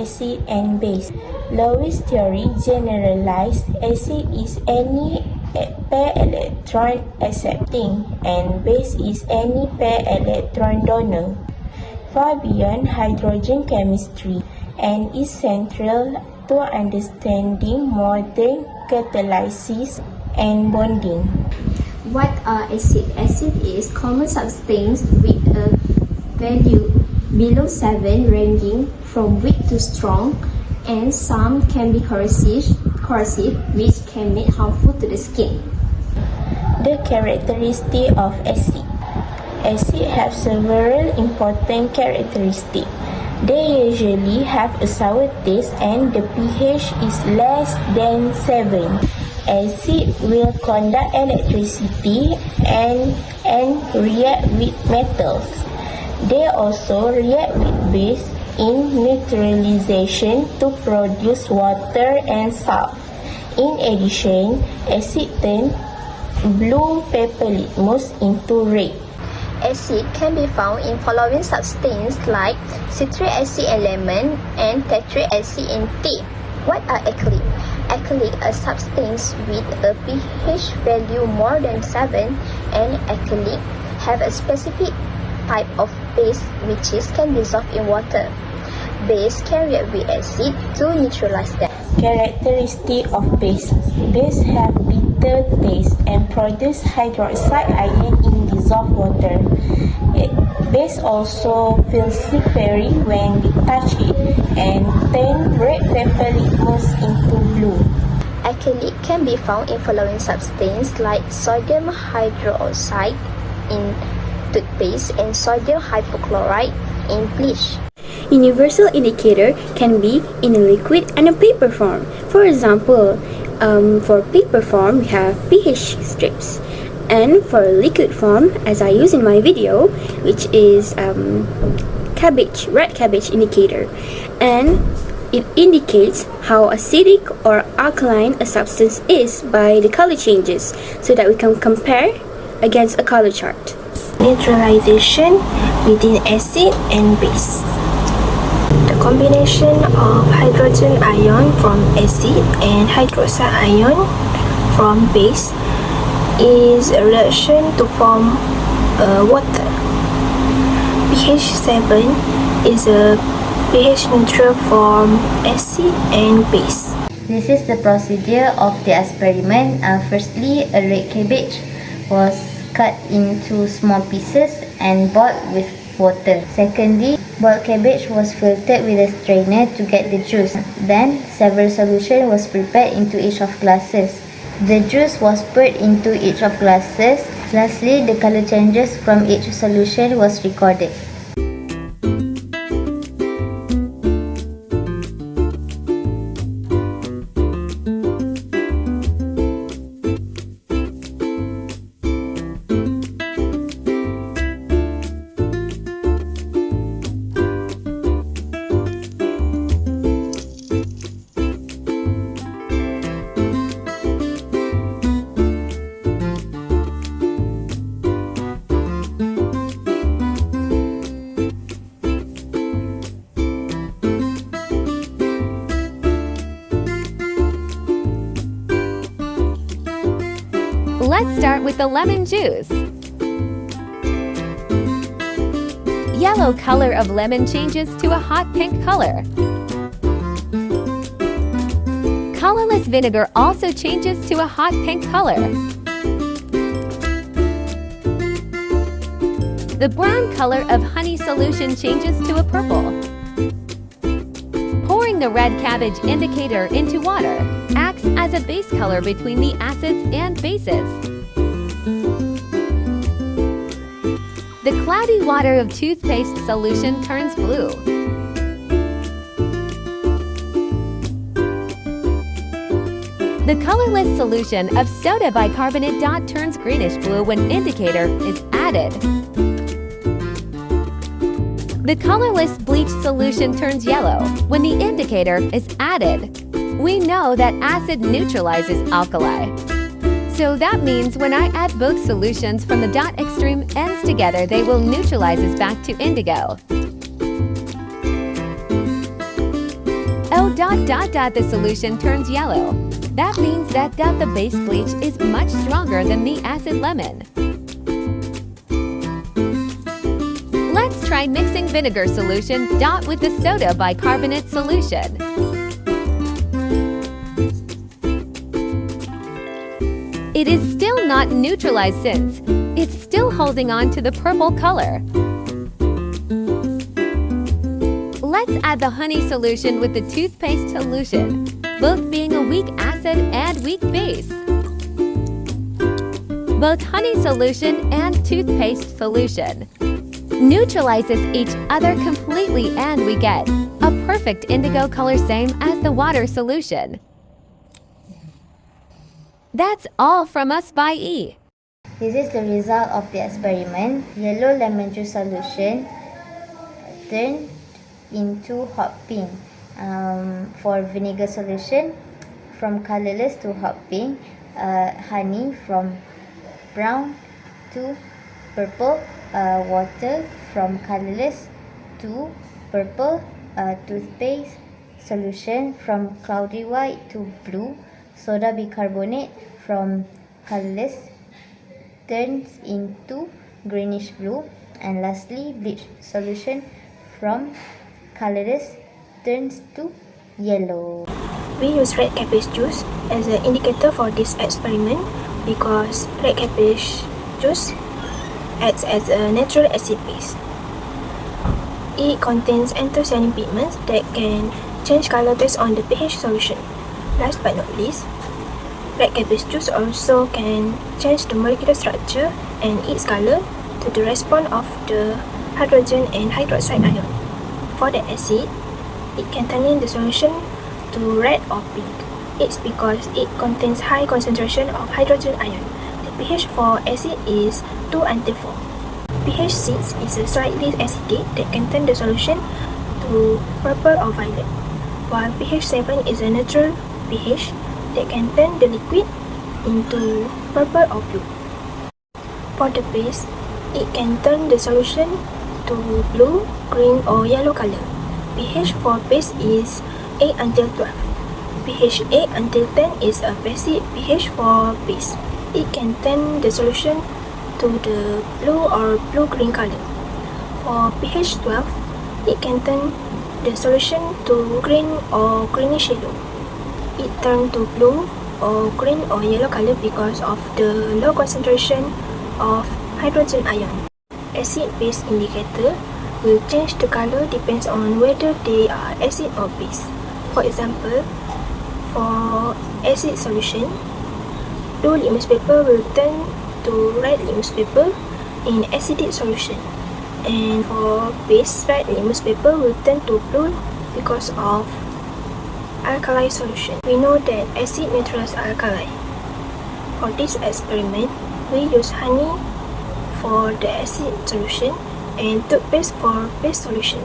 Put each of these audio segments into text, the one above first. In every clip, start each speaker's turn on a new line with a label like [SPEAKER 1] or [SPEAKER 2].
[SPEAKER 1] acid and base. Lewis' theory generalized acid is any pair electron accepting and base is any pair electron donor. Far beyond hydrogen chemistry and is central to understanding modern catalysis and bonding.
[SPEAKER 2] What are acid? Acid is common substance with a value below 7 ranging from weak to strong, and some can be corrosive which can make harmful to the skin.
[SPEAKER 1] The characteristic of acid. Acid have several important characteristics. They usually have a sour taste and the pH is less than 7. Acid will conduct electricity and react with metals. They also react with base in neutralization to produce water and salt. In addition, acid turns blue pepper litmus into red.
[SPEAKER 2] Acid can be found in following substances like citric acid in lemon and tetric acid in tea. What are alkali? Alkali, a substance with a pH value more than 7, and alkali have a specific type of base which can dissolve in water. Base can react with acid to neutralize them.
[SPEAKER 1] Characteristic of base. Base have bitter taste and produce hydroxide ion in dissolved water. Base also feels slippery when we touch it and turn red pepper litmus into blue.
[SPEAKER 2] Alkali can be found in following substances like sodium hydroxide in toothpaste and sodium hypochlorite in bleach.
[SPEAKER 3] Universal indicator can be in a liquid and a paper form. For example, for paper form we have pH strips, and for liquid form, as I use in my video, which is cabbage, red cabbage indicator, and it indicates how acidic or alkaline a substance is by the color changes, so that we can compare against a color chart.
[SPEAKER 1] Neutralization between acid and base. The combination of hydrogen ion from acid and hydroxide ion from base is a reaction to form water. pH 7 is a pH neutral form acid and base.
[SPEAKER 4] This is the procedure of the experiment. Firstly, a red cabbage was cut into small pieces and boiled with water. Secondly, boiled cabbage was filtered with a strainer to get the juice. Then, several solution was prepared into each of glasses. The juice was poured into each of glasses. Lastly, the color changes from each solution was recorded.
[SPEAKER 5] Let's start with the lemon juice. Yellow color of lemon changes to a hot pink color. Colorless vinegar also changes to a hot pink color. The brown color of honey solution changes to a purple. Pouring the red cabbage indicator into water acts as a base color between the acids and bases. The cloudy water of toothpaste solution turns blue. The colorless solution of soda bicarbonate dot turns greenish blue when indicator is added. The colorless bleach solution turns yellow when the indicator is added. We know that acid neutralizes alkali. So that means when I add both solutions from the dot extreme ends together, they will neutralize us back to indigo. the solution turns yellow. That means that the base bleach is much stronger than the acid lemon. Let's try mixing vinegar solution with the soda bicarbonate solution. It is still not neutralized since it's still holding on to the purple color. Let's add the honey solution with the toothpaste solution, both being a weak acid and weak base. Both honey solution and toothpaste solution neutralizes each other completely, and we get a perfect indigo color, same as the water solution. That's all from us by E.
[SPEAKER 4] This is the result of the experiment. Yellow lemon juice solution turned into hot pink. For vinegar solution, from colorless to hot pink. Honey from brown to purple. Water from colorless to purple. Toothpaste solution from cloudy white to blue. Soda bicarbonate from colorless turns into greenish blue. And lastly, bleach solution from colorless turns to yellow.
[SPEAKER 6] We use red cabbage juice as an indicator for this experiment because red cabbage juice acts as a natural acid base. It contains anthocyanin pigments that can change color based on the pH solution. Last but not least, red cabbage juice also can change the molecular structure and its color to the response of the hydrogen and hydroxide ion. For the acid, it can turn in the solution to red or pink. It's because it contains high concentration of hydrogen ion. The pH for acid is 2 until 4. pH 6 is a slightly acidic that can turn the solution to purple or violet, while pH 7 is a neutral pH that can turn the liquid into purple or blue. For the base, it can turn the solution to blue, green or yellow color. pH for base is 8 until 12. pH 8 until 10 is a basic pH for base. It can turn the solution to the blue or blue-green color. For pH 12, it can turn the solution to green or greenish yellow. It turns to blue or green or yellow color because of the low concentration of hydrogen ion. Acid-base indicator will change the color depends on whether they are acid or base. For example, for acid solution, blue litmus paper will turn to red litmus paper in acidic solution, and for base, red litmus paper will turn to blue because of alkali solution. We know that acid neutralizes alkali. For this experiment, we use honey for the acid solution and toothpaste for base solution.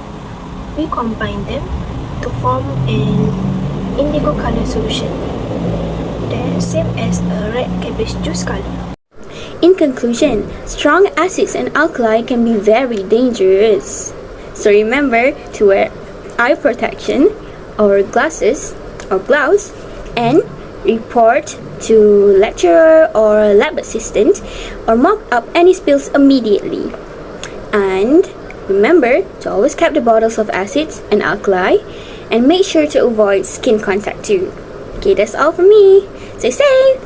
[SPEAKER 6] We combine them to form an indigo color solution, the same as a red cabbage juice color.
[SPEAKER 3] In conclusion, strong acids and alkali can be very dangerous. So remember to wear eye protection or glasses or gloves and report to lecturer or lab assistant or mop up any spills immediately. And remember to always cap the bottles of acids and alkali and make sure to avoid skin contact too. Okay, that's all from me. Stay safe!